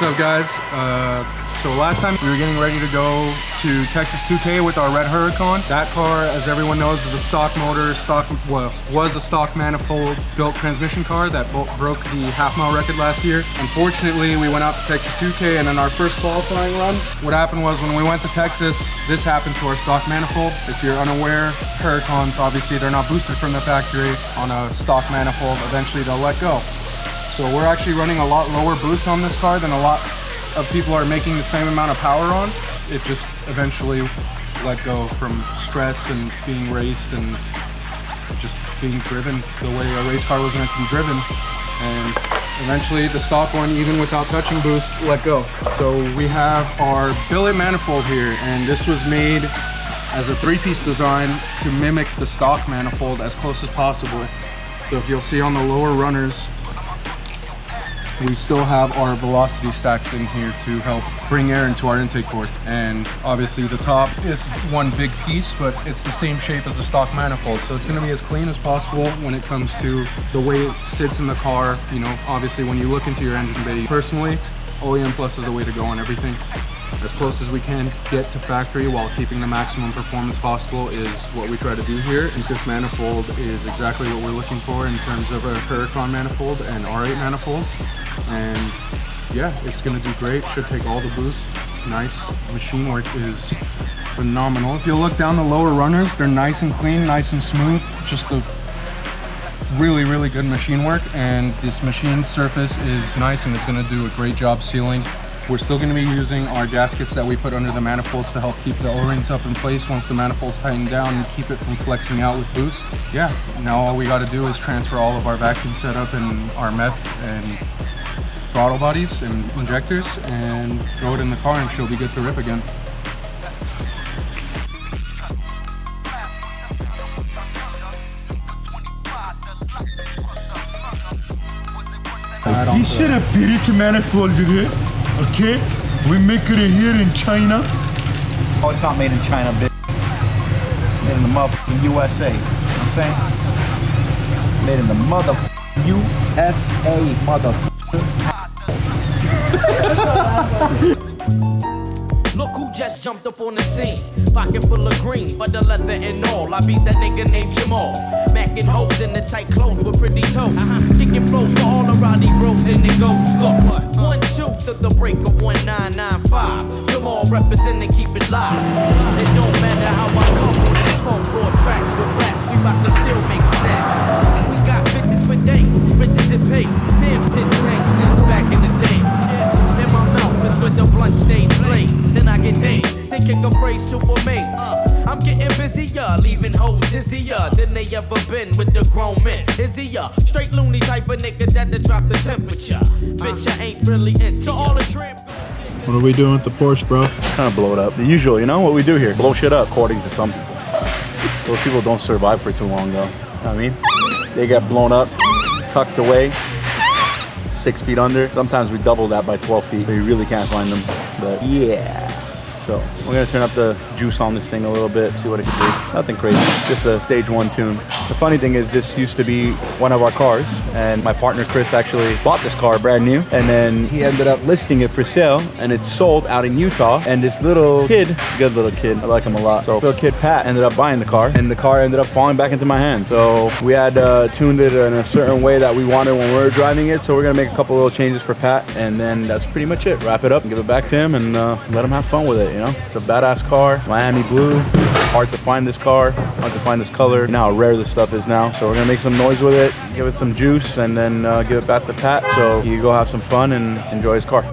up, guys? So last time we were getting ready to go to Texas 2K with our red Huracan. That car, as everyone knows, is a stock motor, was a stock manifold built transmission car that broke the half-mile record last year. Unfortunately, we went out to Texas 2K, and in our first qualifying run, what happened was when we went to Texas, this happened to our stock manifold. If you're unaware, Huracans, obviously, they're not boosted from the factory on a stock manifold. Eventually, they'll let go. So we're actually running a lot lower boost on this car than a lot of people are making the same amount of power on. It just eventually let go from stress and being raced and just being driven the way a race car was meant to be driven. And eventually the stock one, even without touching boost, let go. So we have our billet manifold here, and this was made as a three-piece design to mimic the stock manifold as close as possible. So if you'll see on the lower runners, we still have our velocity stacks in here to help bring air into our intake ports. And obviously the top is one big piece, but it's the same shape as the stock manifold. So it's gonna be as clean as possible when it comes to the way it sits in the car. You know, obviously when you look into your engine bay, personally, OEM Plus is the way to go on everything. As close as we can get to factory while keeping the maximum performance possible is what we try to do here. And this manifold is exactly what we're looking for in terms of a Huracan manifold and R8 manifold. And yeah, it's gonna do great. Should take all the boost. It's nice. Machine work is phenomenal. If you look down the lower runners, they're nice and clean, nice and smooth. Just a really, really good machine work. And this machine surface is nice and it's gonna do a great job sealing. We're still gonna be using our gaskets that we put under the manifolds to help keep the O-rings up in place once the manifolds tighten down and keep it from flexing out with boost. Yeah, now all we gotta do is transfer all of our vacuum setup and our meth and throttle bodies and injectors and throw it in the car and she'll be good to rip again. You should have built manifold here, okay? We make it here in China. Oh, it's not made in China, bitch. Made in the motherfucking USA. You know what I'm saying? Made in the motherfucking USA, motherfucker. Look who just jumped up on the scene. Pocket full of green, but the leather and all. I beat that nigga named Jamal. Macking hoes in the tight clothes with pretty toes. Kicking flows for all the rowdy bros, and it goes. Look, 1-2 to the break of 1995. Jamal representing, keep it live. It don't matter how I come on this phone floor tracks with raps. We bout to still make snacks. We got bitches for days, bitches it pays. Damn shit changed since back in the day. In my mouth is where the blunt stays blazed. Then I get dazed, thinking a phrase to amaze. I'm getting busier, leaving hoes dizzier than they ever been with the grown men. Izzier, straight loony type of nigga that to drop the temperature. Bitch, I ain't really into all the tramp. What are we doing with the Porsche, bro? Kind of blow it up. The usual, you know what we do here? Blow shit up, according to some people. Those people don't survive for too long, though. You know what I mean? They get blown up, tucked away, 6 feet under. Sometimes we double that by 12 feet, so you really can't find them. But yeah. So we're gonna turn up the juice on this thing a little bit, see what it can do. Nothing crazy, just a stage 1 tune. The funny thing is this used to be one of our cars, and my partner Chris actually bought this car brand new, and then he ended up listing it for sale, and it's sold out in Utah. And this little kid, good little kid, I like him a lot. So little kid Pat ended up buying the car, and the car ended up falling back into my hand. So we had tuned it in a certain way that we wanted when we were driving it. So we're gonna make a couple little changes for Pat, and then that's pretty much it. Wrap it up and give it back to him, and let him have fun with it. You know, it's a badass car, Miami blue. Hard to find this car, hard to find this color. You know how rare this stuff is now. So we're gonna make some noise with it, give it some juice, and then give it back to Pat so he can go have some fun and enjoy his car.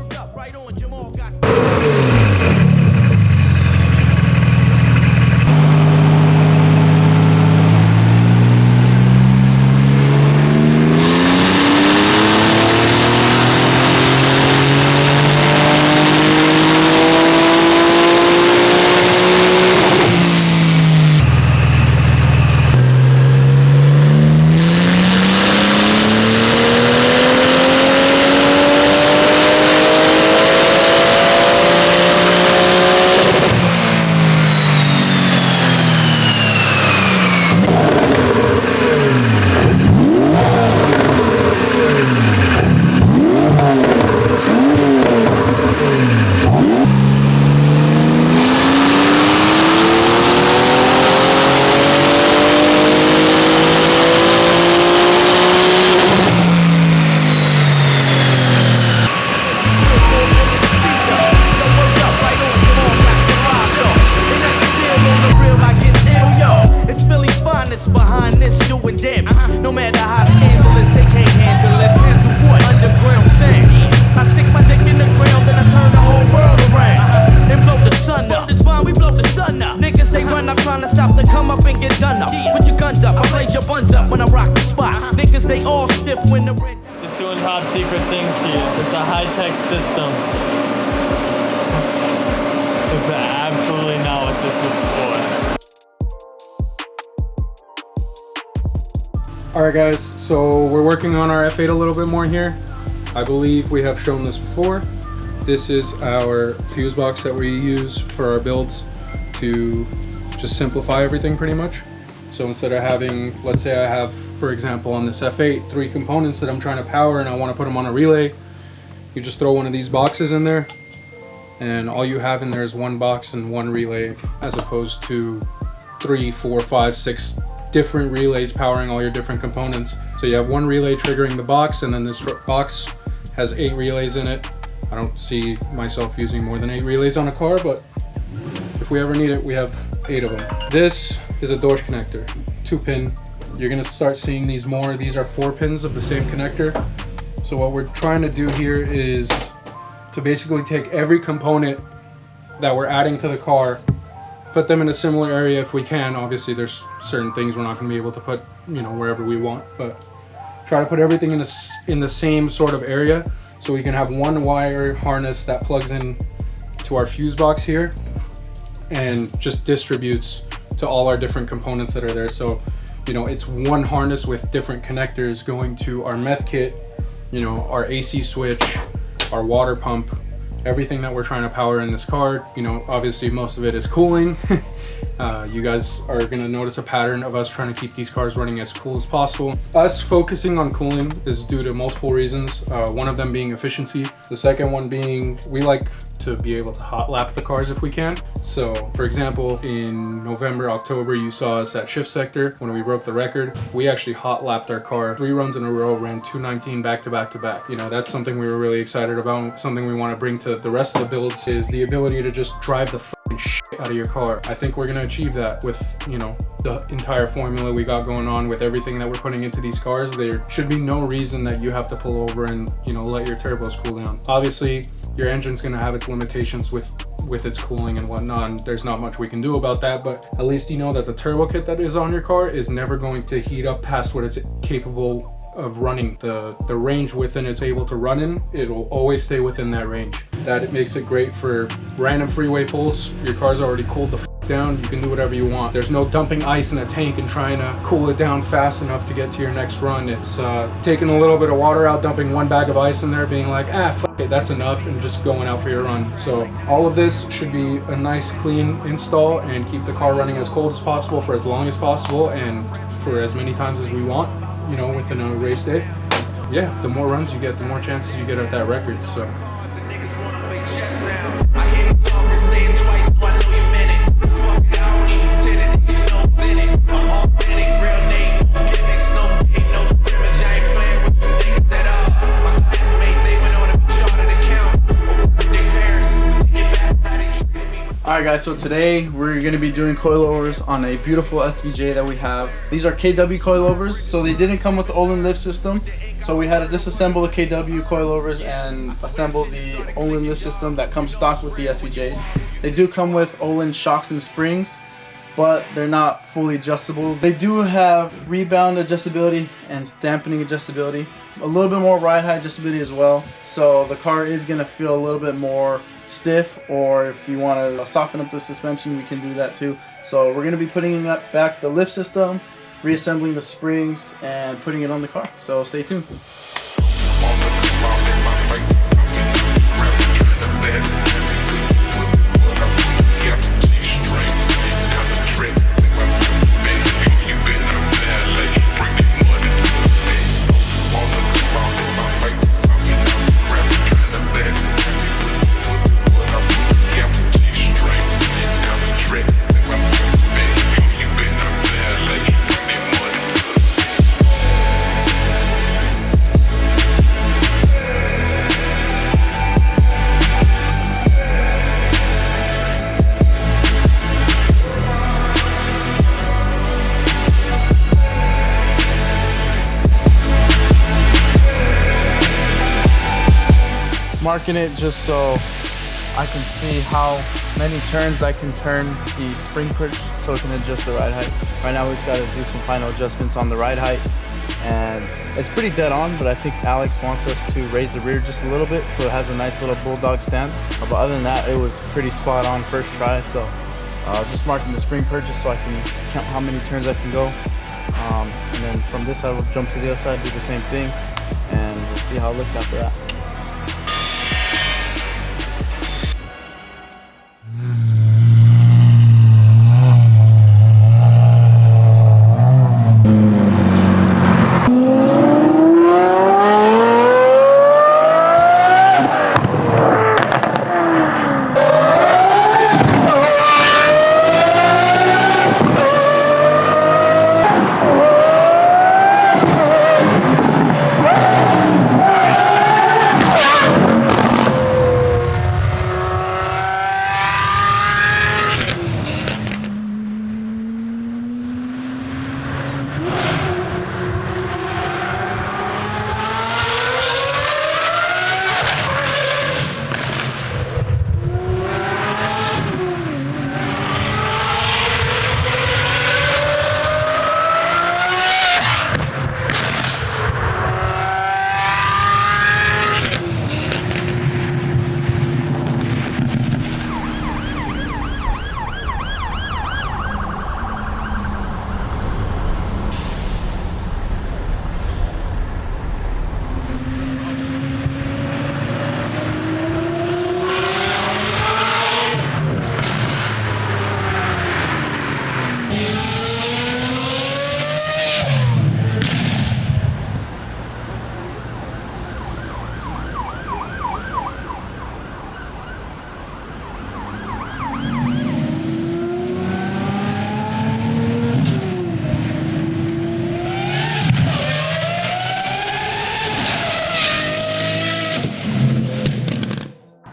trying to stop the come up and get done up. Put your guns up, I blaze your buns up when I rock the spot. Niggas, they all stiff when the red. It's doing top secret things to you. It's a high-tech system. It's absolutely not what this is for. Alright guys, so we're working on our F8 a little bit more here. I believe we have shown this before. This is our fuse box that we use for our builds to just simplify everything pretty much. So instead of having, let's say I have, for example, on this F8, 3 components that I'm trying to power and I want to put them on a relay, you just throw one of these boxes in there and all you have in there is one box and one relay, as opposed to 3, 4, 5, 6 different relays powering all your different components. So you have one relay triggering the box, and then this box has 8 relays in it. I don't see myself using more than 8 relays on a car, but if we ever need it, we have 8 of them. This is a Dorsch connector, 2-pin. You're gonna start seeing these more. These are 4 pins of the same connector. So what we're trying to do here is to basically take every component that we're adding to the car, put them in a similar area if we can. Obviously there's certain things we're not going to be able to put, you know, wherever we want, but try to put everything in the same sort of area so we can have one wire harness that plugs in to our fuse box here and just distributes to all our different components that are there. So, you know, it's one harness with different connectors going to our meth kit, you know, our AC switch, our water pump, everything that we're trying to power in this car. You know, obviously most of it is cooling. You guys are gonna notice a pattern of us trying to keep these cars running as cool as possible. Us focusing on cooling is due to multiple reasons. One of them being efficiency. The second one being we like to be able to hot lap the cars if we can. So for example, in November, October, you saw us at Shift Sector when we broke the record. We actually hot lapped our car 3 runs in a row, ran 219 back to back to back. You know, that's something we were really excited about. Something we want to bring to the rest of the builds is the ability to just drive the fucking shit out of your car. I think we're gonna achieve that with, you know, the entire formula we got going on with everything that we're putting into these cars. There should be no reason that you have to pull over and, you know, let your turbos cool down. Obviously, your engine's gonna have its limitations with its cooling and whatnot, and there's not much we can do about that, but at least you know that the turbo kit that is on your car is never going to heat up past what it's capable of running. The range within it's able to run in, it'll always stay within that range. That it makes it great for random freeway pulls. Your car's already cooled the down, you can do whatever you want. There's no dumping ice in a tank and trying to cool it down fast enough to get to your next run. It's taking a little bit of water out, dumping 1 bag of ice in there, being like, fuck it, that's enough, and just going out for your run. So all of this should be a nice clean install and keep the car running as cold as possible for as long as possible and for as many times as we want, you know, within a race day. Yeah, the more runs you get, the more chances you get at that record. So Alright guys, so today we're going to be doing coilovers on a beautiful SVJ that we have. These are KW coilovers, so they didn't come with the Olin lift system. So we had to disassemble the KW coilovers and assemble the Olin lift system that comes stock with the SVJs. They do come with Olin shocks and springs, but they're not fully adjustable. They do have rebound adjustability and dampening adjustability. A little bit more ride height adjustability as well. So the car is going to feel a little bit more stiff, or if you want to soften up the suspension, we can do that too. So we're going to be putting back the lift system, reassembling the springs, and putting it on the car. So stay tuned. Marking it just so I can see how many turns I can turn the spring perch so it can adjust the ride height. Right now we just got to do some final adjustments on the ride height, and it's pretty dead on, but I think Alex wants us to raise the rear just a little bit so it has a nice little bulldog stance. But other than that, it was pretty spot on first try. So just marking the spring perch so I can count how many turns I can go. And then from this side, we'll jump to the other side, do the same thing, and we'll see how it looks after that.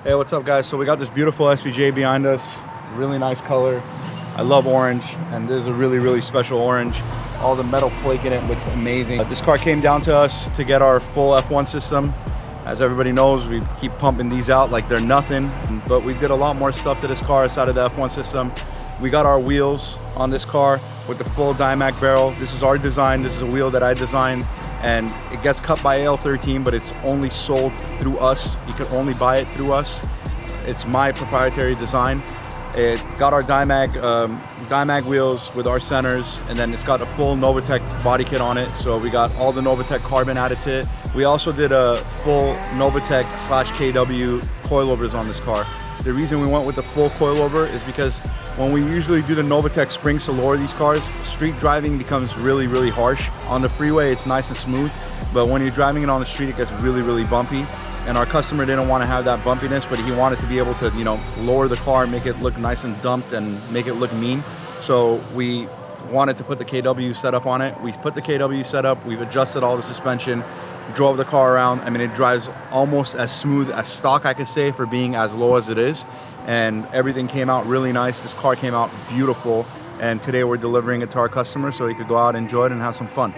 Hey, what's up guys? So we got this beautiful SVJ behind us, really nice color. I love orange, and there's a really, really special orange. All the metal flake in it looks amazing. This car came down to us to get our full F1 system. As everybody knows, we keep pumping these out like they're nothing, but we did a lot more stuff to this car aside of the F1 system. We got our wheels on this car with the full Dymac barrel. This is our design. This is a wheel that I designed, and it gets cut by AL13, but it's only sold through us. You can only buy it through us. It's my proprietary design. It got our Dymac wheels with our centers, and then it's got a full Novatec body kit on it. So we got all the Novatec carbon added to it. We also did a full Novatec /KW coilovers on this car. The reason we went with the full coilover is because when we usually do the Novatec springs to lower these cars, street driving becomes really, really harsh. On the freeway, it's nice and smooth, but when you're driving it on the street, it gets really, really bumpy. And our customer didn't want to have that bumpiness, but he wanted to be able to, you know, lower the car, make it look nice and dumped and make it look mean. So we wanted to put the KW setup on it. We put the KW setup, we've adjusted all the suspension, drove the car around. I mean, it drives almost as smooth as stock, I could say, for being as low as it is. And everything came out really nice. This car came out beautiful. And today we're delivering it to our customer so he could go out, enjoy it, and have some fun.